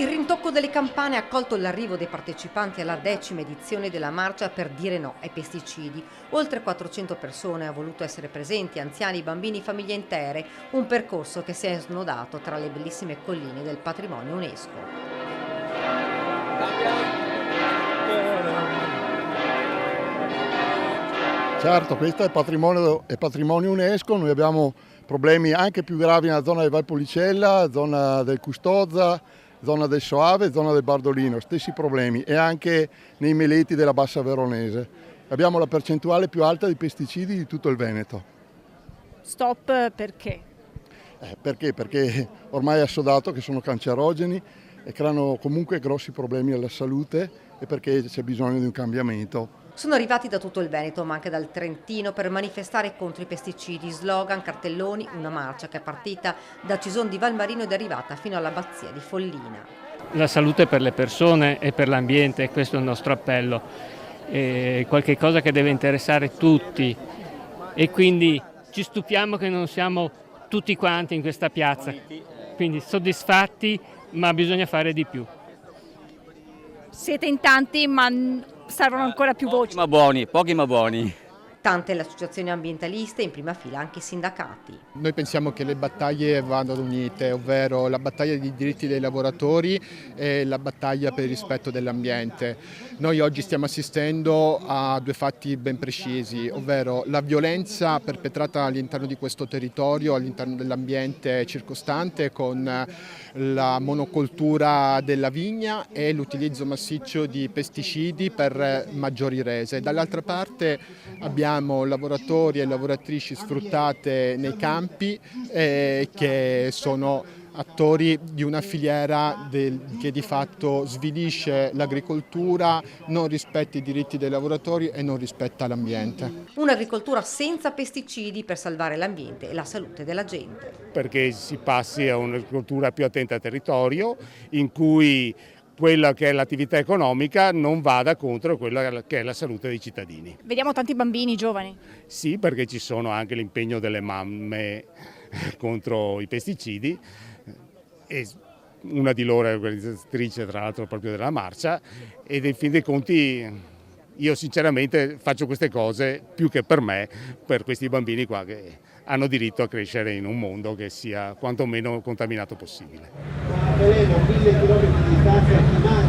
Il rintocco delle campane ha accolto l'arrivo dei partecipanti alla 10ª edizione della marcia per dire no ai pesticidi. Oltre 400 persone hanno voluto essere presenti, anziani, bambini, famiglie intere, un percorso che si è snodato tra le bellissime colline del patrimonio UNESCO. Certo, questo è patrimonio UNESCO, noi abbiamo problemi anche più gravi nella zona del Valpolicella, zona del Custozza, zona del Soave, zona del Bardolino, stessi problemi, e anche nei meleti della Bassa Veronese. Abbiamo la percentuale più alta di pesticidi di tutto il Veneto. Stop perché? Perché? Perché ormai è assodato che sono cancerogeni e creano comunque grossi problemi alla salute, e perché c'è bisogno di un cambiamento. Sono arrivati da tutto il Veneto, ma anche dal Trentino, per manifestare contro i pesticidi, slogan, cartelloni, una marcia che è partita da Cison di Valmarino ed è arrivata fino all'abbazia di Follina. La salute per le persone e per l'ambiente, questo è il nostro appello, è qualche cosa che deve interessare tutti, e quindi ci stupiamo che non siamo tutti quanti in questa piazza, quindi soddisfatti, ma bisogna fare di più. Siete in tanti, ma servono ancora più voci. Pochi ma buoni. Tante le associazioni ambientaliste, in prima fila anche i sindacati. Noi pensiamo che le battaglie vadano unite, ovvero la battaglia dei diritti dei lavoratori e la battaglia per il rispetto dell'ambiente. Noi oggi stiamo assistendo a due fatti ben precisi, ovvero la violenza perpetrata all'interno di questo territorio, all'interno dell'ambiente circostante, con la monocoltura della vigna e l'utilizzo massiccio di pesticidi per maggiori rese. Dall'altra parte abbiamo lavoratori e lavoratrici sfruttate nei campi che sono attori di una filiera che di fatto svilisce l'agricoltura, non rispetta i diritti dei lavoratori e non rispetta l'ambiente. Un'agricoltura senza pesticidi per salvare l'ambiente e la salute della gente. Perché si passi a un'agricoltura più attenta al territorio, in cui quella che è l'attività economica non vada contro quella che è la salute dei cittadini. Vediamo tanti bambini giovani. Sì, perché ci sono anche l'impegno delle mamme contro i pesticidi, e una di loro è organizzatrice tra l'altro proprio della marcia, ed in fin dei conti io sinceramente faccio queste cose più che per me, per questi bambini qua che hanno diritto a crescere in un mondo che sia quanto meno contaminato possibile. Veleno, 1000 km di distanza